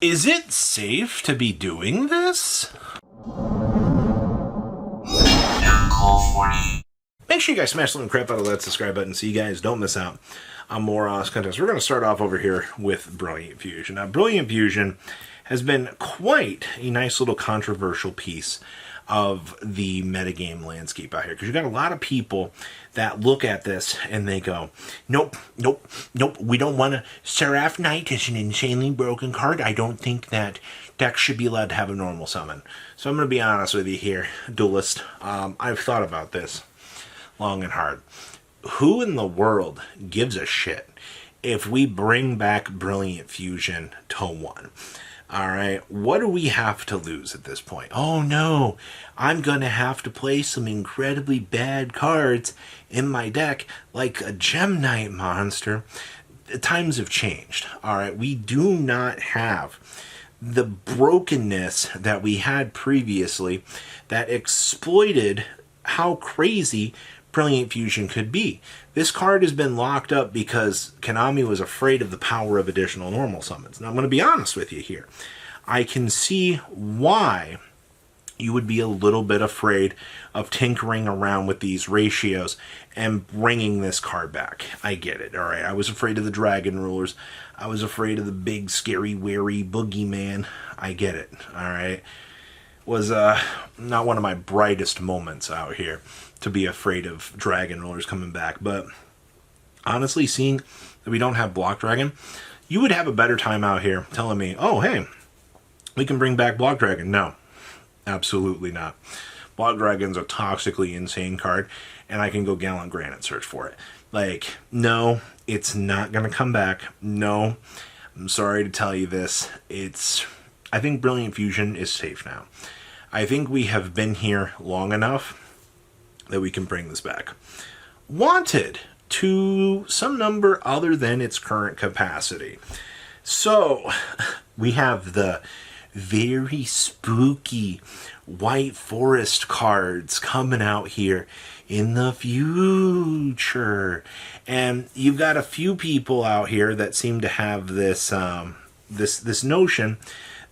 Is it safe to be doing this? Make sure you guys smash the little crap out of that subscribe button so you guys don't miss out on more content. We're going to start off over here with Brilliant Fusion. Now, Brilliant Fusion has been quite a nice little controversial piece of the metagame landscape out here, because you got a lot of people that look at this and they go, nope, we don't want to. Seraph Knight is an insanely broken card. I don't think that decks should be allowed to have a normal summon. So I'm going to be honest with you here, Duelist. I've thought about this long and hard. Who in the world gives a shit if we bring back Brilliant Fusion to 1? Alright, what do we have to lose at this point? Oh no, I'm going to have to play some incredibly bad cards in my deck, like a Gem Knight monster. The times have changed, alright? We do not have the brokenness that we had previously that exploited how crazy Brilliant Fusion could be. This card has been locked up because Konami was afraid of the power of additional normal summons. Now, I'm going to be honest with you here. I can see why you would be a little bit afraid of tinkering around with these ratios and bringing this card back. I get it, alright? I was afraid of the Dragon Rulers. I was afraid of the big, scary, wary boogeyman. I get it, alright? Was not one of my brightest moments out here to be afraid of Dragon Rulers coming back. But honestly, seeing that we don't have Block Dragon, you would have a better time out here telling me, oh, hey, we can bring back Block Dragon. No, absolutely not. Block Dragon's a toxically insane card, and I can go Gallant Granite search for it. Like, no, it's not going to come back. No, I'm sorry to tell you this. I think Brilliant Fusion is safe now. I think we have been here long enough that we can bring this back. Wanted to some number other than its current capacity. So, we have the very spooky White Forest cards coming out here in the future. And you've got a few people out here that seem to have this this notion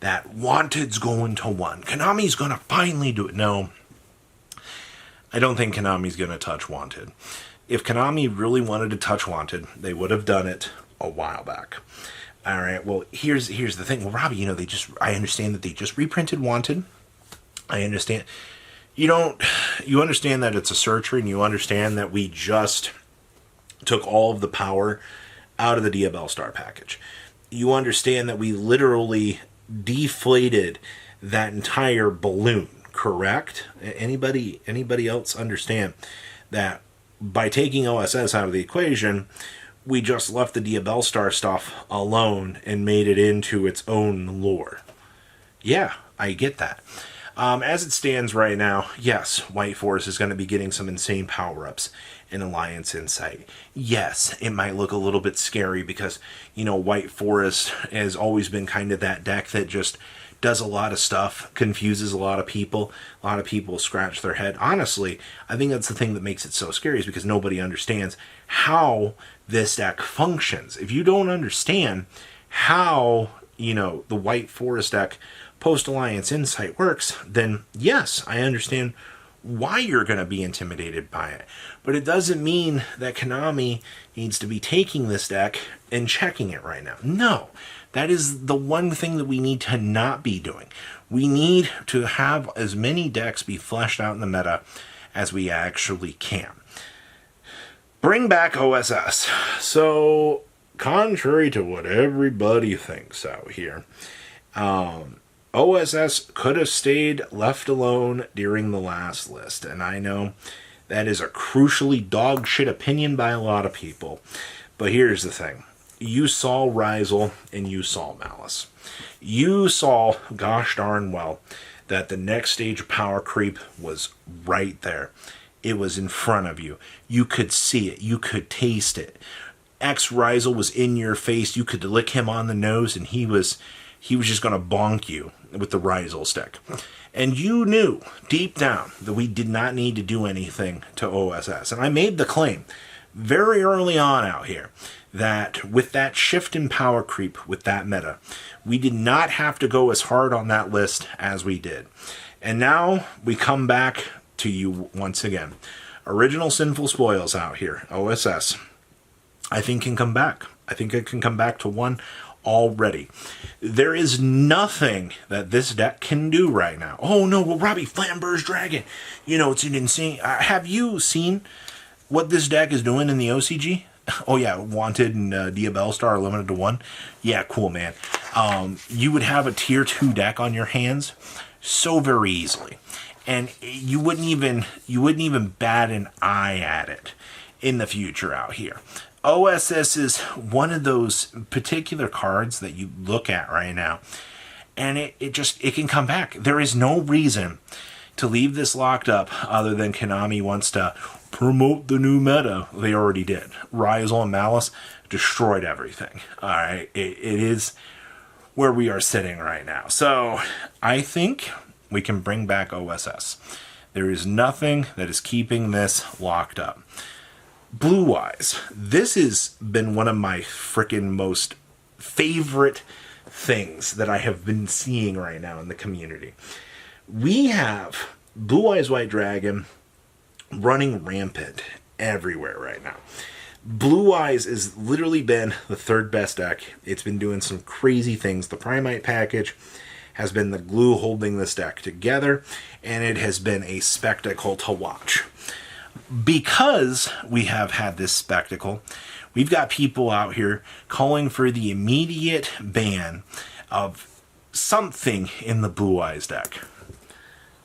that Wanted's going to 1. Konami's going to finally do it. No, I don't think Konami's going to touch Wanted. If Konami really wanted to touch Wanted, they would have done it a while back. All right, well, here's the thing. Well, Robbie, I understand that they just reprinted Wanted. I understand. You understand that it's a searcher, and you understand that we just took all of the power out of the Diabell Star package. You understand that we literally deflated that entire balloon, correct? Anybody else understand that by taking OSS out of the equation, we just left the Diabell Star stuff alone and made it into its own lore? Yeah, I get that. As it stands right now, yes, White Forest is going to be getting some insane power-ups in Alliance Insight. Yes, it might look a little bit scary because, White Forest has always been kind of that deck that just does a lot of stuff, confuses a lot of people. A lot of people scratch their head. Honestly, I think that's the thing that makes it so scary, is because nobody understands how this deck functions. If you don't understand how, the White Forest deck post-Alliance Insight works, then yes, I understand why you're going to be intimidated by it. But it doesn't mean that Konami needs to be taking this deck and checking it right now. No, that is the one thing that we need to not be doing. We need to have as many decks be fleshed out in the meta as we actually can. Bring back OSS. So, contrary to what everybody thinks out here, OSS could have stayed left alone during the last list, and I know that is a crucially dog shit opinion by a lot of people. But here's the thing. You saw Rizal and you saw Malice. You saw, gosh darn well, that the next stage of power creep was right there. It was in front of you. You could see it. You could taste it. Rizal was in your face. You could lick him on the nose, and he was just going to bonk you with the Rizal stick. And you knew deep down that we did not need to do anything to OSS. And I made the claim very early on out here that with that shift in power creep with that meta, we did not have to go as hard on that list as we did. And now we come back to you once again. Original Sinful Spoils out here, OSS, I think can come back. I think it can come back to one already. There is nothing that this deck can do right now. Oh no, well Robbie, Flamber's Dragon. You know, it's an insane... have you seen what this deck is doing in the OCG? Oh yeah, Wanted and Diabell Star limited to 1. Yeah, cool, man. You would have a tier 2 deck on your hands so very easily. And you wouldn't even bat an eye at it in the future out here. OSS is one of those particular cards that you look at right now, and it can come back. There is no reason to leave this locked up other than Konami wants to promote the new meta. They already did. Ryzel and Malice destroyed everything. All right, it is where we are sitting right now. So I think we can bring back OSS. There is nothing that is keeping this locked up. Blue Eyes. This has been one of my freaking most favorite things that I have been seeing right now in the community. We have Blue Eyes White Dragon running rampant everywhere right now. Blue Eyes has literally been the third best deck. It's been doing some crazy things. The Primite package has been the glue holding this deck together, and it has been a spectacle to watch. Because we have had this spectacle, we've got people out here calling for the immediate ban of something in the Blue Eyes deck.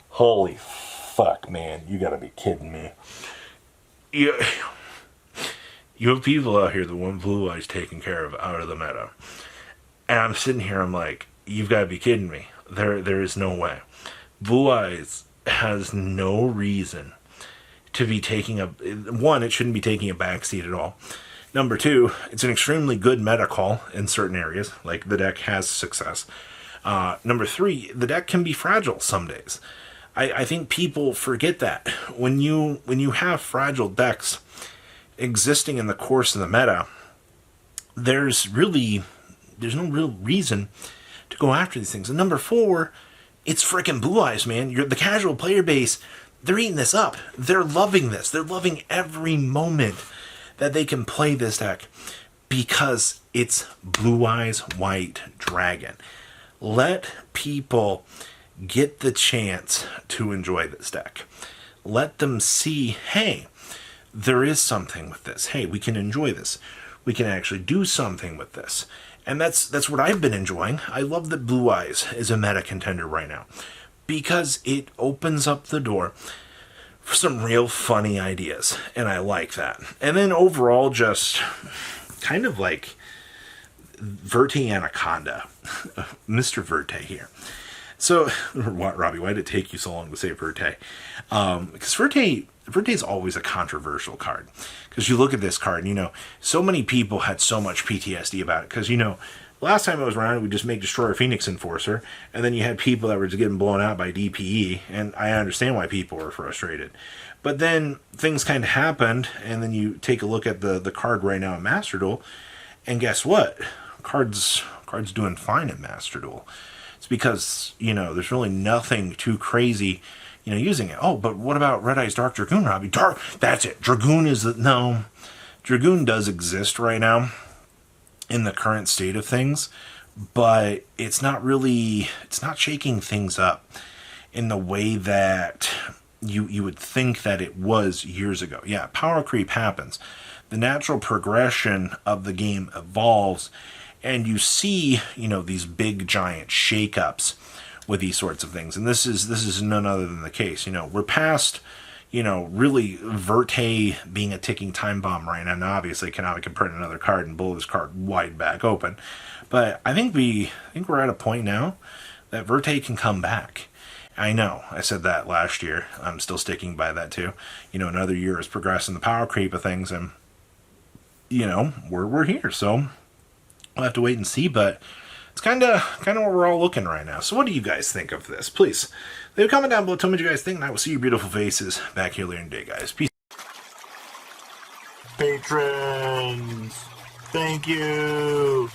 Holy fuck, man. You gotta be kidding me. You have people out here that want Blue Eyes taken care of out of the meta. And I'm sitting here, I'm like, you've got to be kidding me. There is no way. Blue Eyes has no reason to be taking one, it shouldn't be taking a backseat at all. Number two, it's an extremely good meta call in certain areas, like the deck has success. Number three, the deck can be fragile some days. I think people forget that. When you have fragile decks existing in the course of the meta, there's no real reason to go after these things. And number four, it's freaking Blue Eyes, man. The casual player base, they're eating this up. They're loving this. They're loving every moment that they can play this deck because it's Blue Eyes White Dragon. Let people get the chance to enjoy this deck. Let them see, hey, there is something with this. Hey, we can enjoy this. We can actually do something with this. And that's what I've been enjoying. I love that Blue Eyes is a meta contender right now because it opens up the door for some real funny ideas, and I like that. And then overall, just kind of like Verte Anaconda, Mr. Verte here. So, Robbie, why did it take you so long to say Verte? Because Verte is always a controversial card. Because you look at this card, so many people had so much PTSD about it. Because, last time I was around, we just make Destroyer Phoenix Enforcer, and then you had people that were just getting blown out by DPE, and I understand why people were frustrated. But then things kind of happened, and then you take a look at the card right now in Master Duel, and guess what? Card's doing fine in Master Duel. It's because, there's really nothing too crazy, using it. Oh, but what about Red Eyes Dark Dragoon, Robbie? That's it. Dragoon Dragoon does exist right now in the current state of things, but it's not shaking things up in the way that you would think that it was years ago. Yeah, power creep happens. The natural progression of the game evolves, and you see, these big giant shakeups with these sorts of things. And this is none other than the case. We're past, really Verte being a ticking time bomb right now. Now, obviously, Konami can print another card and blow this card wide back open. But I think we're at a point now that Verte can come back. I know, I said that last year. I'm still sticking by that too. Another year has progressed in the power creep of things, and we're here. So we'll have to wait and see, but it's kind of what we're all looking right now. So what do you guys think of this? Please leave a comment down below. Tell me what you guys think, and I will see your beautiful faces back here later in the day, guys. Peace. patrons. Thank you.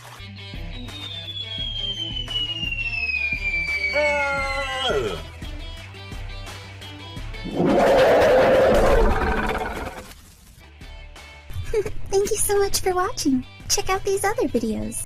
Thank you so much for watching. Check out these other videos.